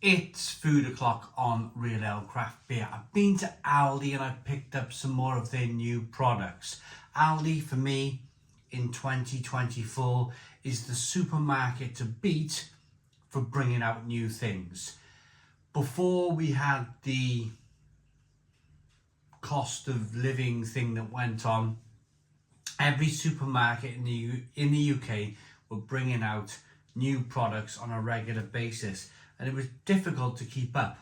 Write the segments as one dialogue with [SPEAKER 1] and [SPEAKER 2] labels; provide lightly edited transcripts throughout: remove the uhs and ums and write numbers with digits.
[SPEAKER 1] It's food o'clock on Real Ale Craft Beer. I've been to Aldi and I've picked up some more of their new products. Aldi, for me, in 2024, is the supermarket to beat for bringing out new things. Before we had the cost of living thing that went on, every supermarket in the UK were bringing out new products on a regular basis, and it was difficult to keep up.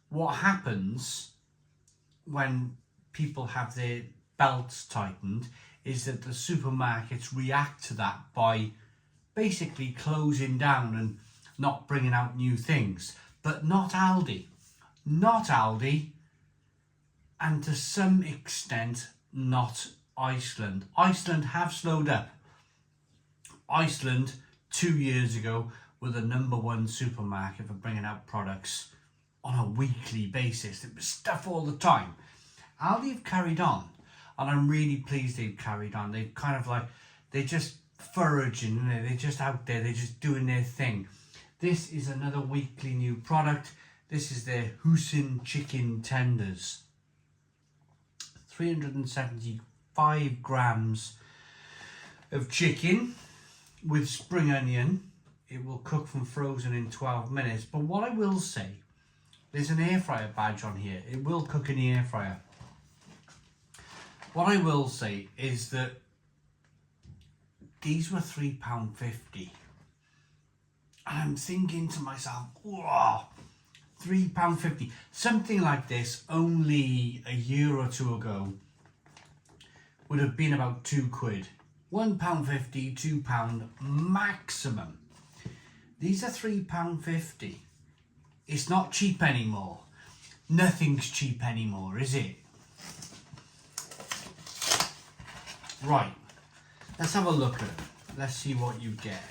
[SPEAKER 1] What happens when people have their belts tightened is that the supermarkets react to that by basically closing down and not bringing out new things. But not Aldi. Not Aldi, and to some extent not Iceland. Iceland have slowed up. Iceland 2 years ago were the #1 supermarket for bringing out products on a weekly basis. It was stuff all the time. Aldi have carried on, and I'm really pleased they've carried on. They've kind of like, they're just foraging, they're just out there, they're just doing their thing. This is another weekly new product. This is their Hoisin chicken tenders. 375 grams of chicken with spring onion. It will cook from frozen in 12 minutes. But what I will say, there's an air fryer badge on here. It will cook in the air fryer. What I will say is that these were £3.50. And I'm thinking to myself, wow, £3.50. Something like this only a year or two ago would have been about £2. £1.50, £2 maximum. These are £3.50. It's not cheap anymore. Nothing's cheap anymore, is it? Right, let's have a look at it. Let's see what you get.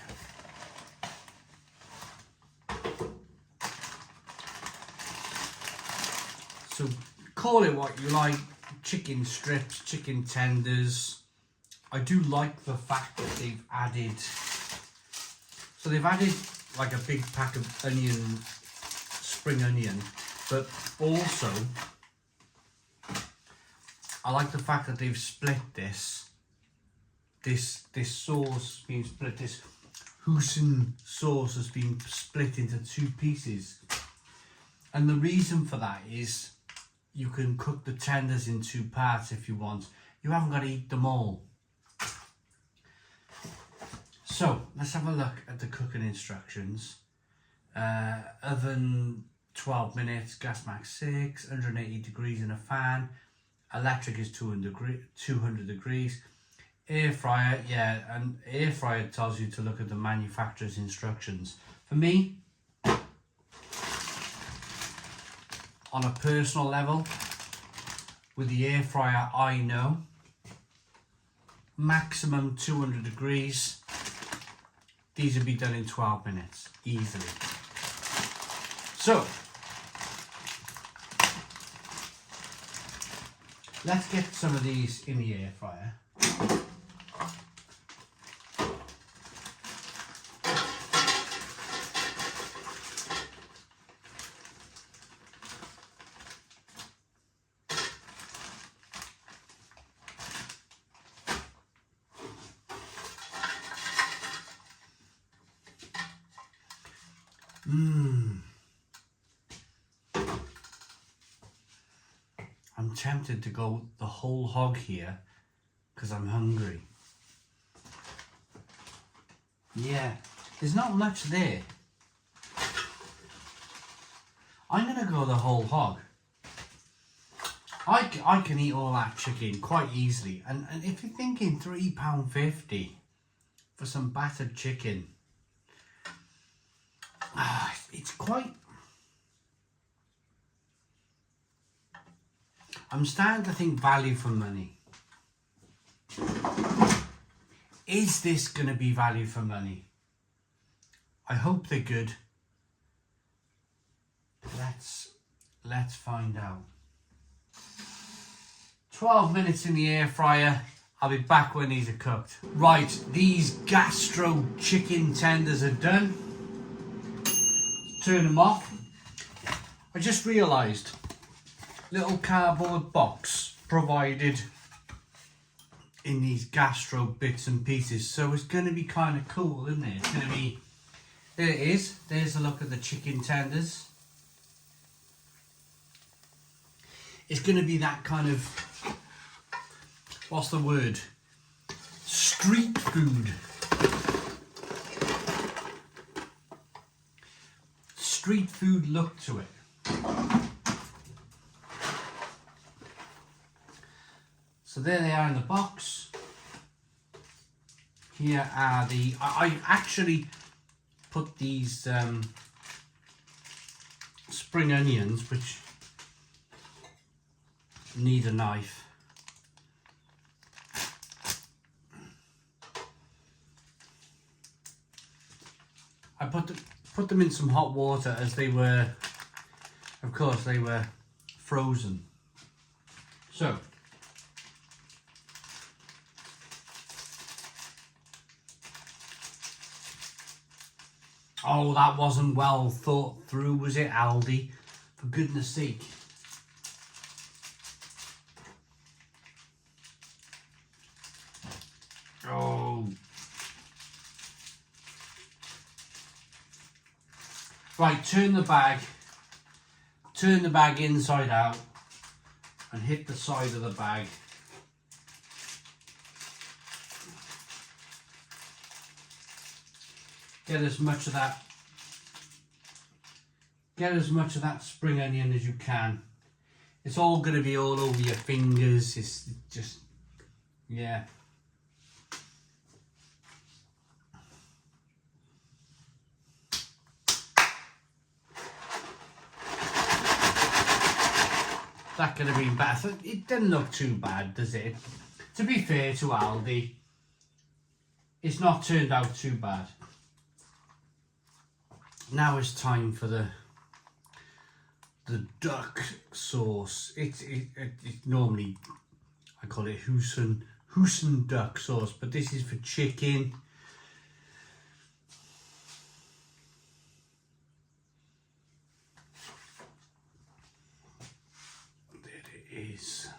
[SPEAKER 1] So call it what you like. Chicken strips, chicken tenders. I do like the fact that they've added, so they've added like a big pack of onion, spring onion, but also I like the fact that they've split this sauce being split, this Hoisin sauce has been split into 2 pieces. And the reason for that is you can cook the tenders in 2 parts if you want. You haven't got to eat them all. So let's have a look at the cooking instructions. Oven 12 minutes, gas max 6, 180 degrees in a fan. Electric is 200 degrees. Air fryer, yeah, and air fryer tells you to look at the manufacturer's instructions. For me, on a personal level, with the air fryer, I know maximum 200 degrees. These will be done in 12 minutes, easily. So, let's get some of these in the air fryer. I'm tempted to go the whole hog here because I'm hungry. Yeah, there's not much there. I'm going to go the whole hog. I can eat all that chicken quite easily. And if you're thinking £3.50 for some battered chicken, it's quite... I'm starting to think value for money. Is this going to be value for money? I hope they're good. Let's find out. 12 minutes in the air fryer. I'll be back when these are cooked. Right, these gastro chicken tenders are done. turn them off. I just realised, little cardboard box provided in these gastro bits and pieces, so it's going to be kind of cool, isn't it? It's going to be, there it is, there's a look at the chicken tenders. It's going to be that kind of, what's the word, street food. Street food look to it. So there they are in the box. Here are the, I actually put these spring onions, which need a knife. I put them in some hot water as they were, of course, they were frozen. So, oh, that wasn't well thought through, was it, Aldi? For goodness sake. Oh. Right, turn the bag inside out and hit the side of the bag. Get as much of that spring onion as you can. It's all going to be all over your fingers. It's just, yeah. That could have been better. It didn't look too bad, does it? To be fair to Aldi, it's not turned out too bad. Now it's time for the duck sauce. It normally, I call it Hoisin duck sauce, but this is for chicken. Is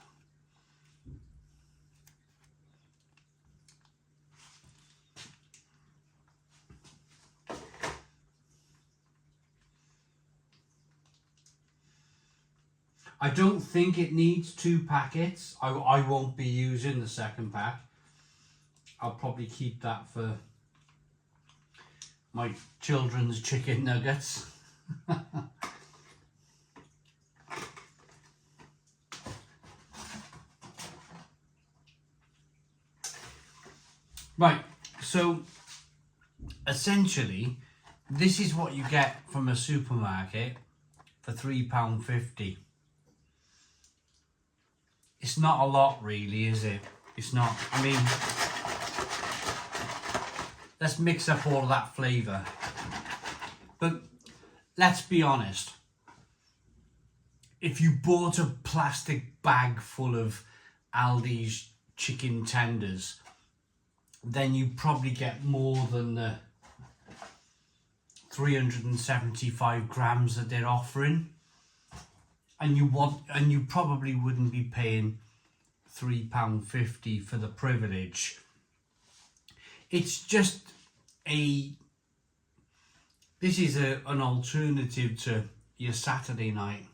[SPEAKER 1] I don't think it needs 2 packets. I won't be using the second pack. I'll probably keep that for my children's chicken nuggets. Right, so essentially this is what you get from a supermarket for £3.50. It's not a lot really, is it? It's not. I mean, let's mix up all of that flavour. But let's be honest, if you bought a plastic bag full of Aldi's chicken tenders, then you probably get more than the 375 grams that they're offering, and you probably wouldn't be paying £3.50 for the privilege. It's just this is an alternative to your Saturday night.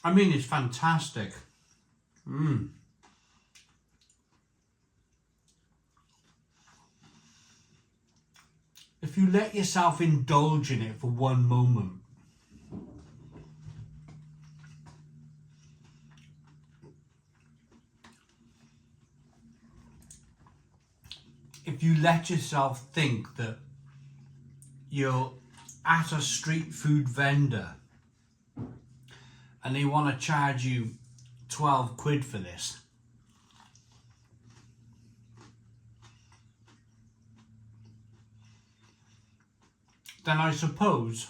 [SPEAKER 1] I mean, it's fantastic. If you let yourself indulge in it for one moment, if you let yourself think that you're at a street food vendor and they want to charge you 12 quid for this, then I suppose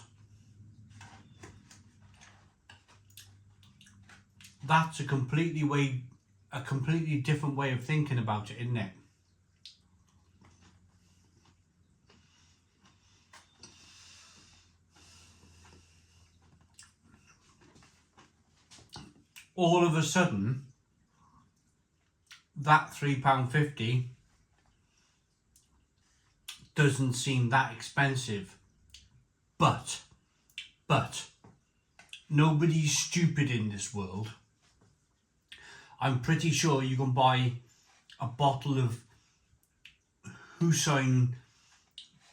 [SPEAKER 1] that's a completely different way of thinking about it, isn't it? All of a sudden, that £3.50 doesn't seem that expensive. But nobody's stupid in this world. I'm pretty sure you can buy a bottle of Hoisin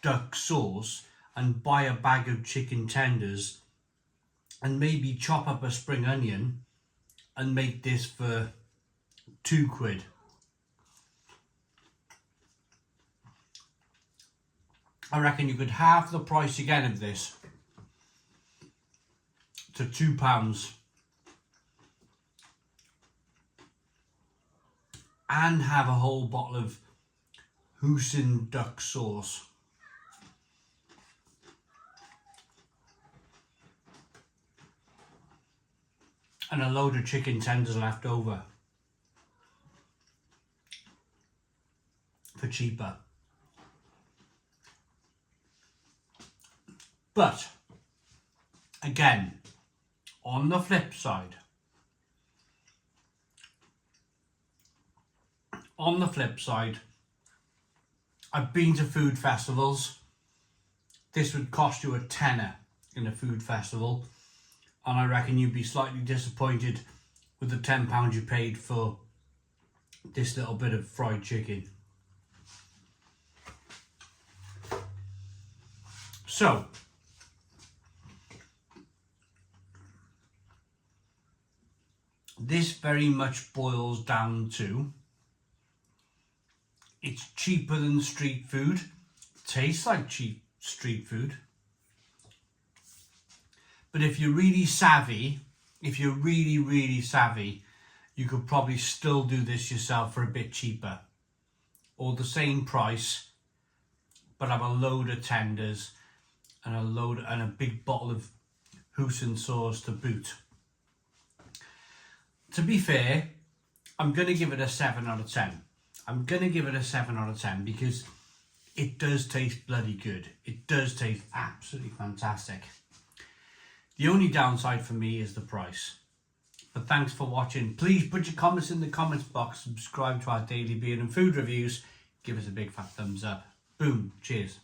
[SPEAKER 1] duck sauce and buy a bag of chicken tenders and maybe chop up a spring onion and make this for £2. I reckon you could halve the price again of this to £2 and have a whole bottle of Hoisin duck sauce. And a load of chicken tenders left over for cheaper. But again, on the flip side, I've been to food festivals. This would cost you a tenner in a food festival, and I reckon you'd be slightly disappointed with the £10 you paid for this little bit of fried chicken. So, this very much boils down to, it's cheaper than street food, tastes like cheap street food. But if you're really savvy, you could probably still do this yourself for a bit cheaper. Or the same price, but have a load of tenders and a big bottle of Hoisin sauce to boot. To be fair, I'm going to give it a 7 out of 10. I'm going to give it a 7 out of 10 because it does taste bloody good. It does taste absolutely fantastic. The only downside for me is the price. But thanks for watching. Please put your comments in the comments box. Subscribe to our daily beer and food reviews. Give us a big fat thumbs up. Boom. Cheers.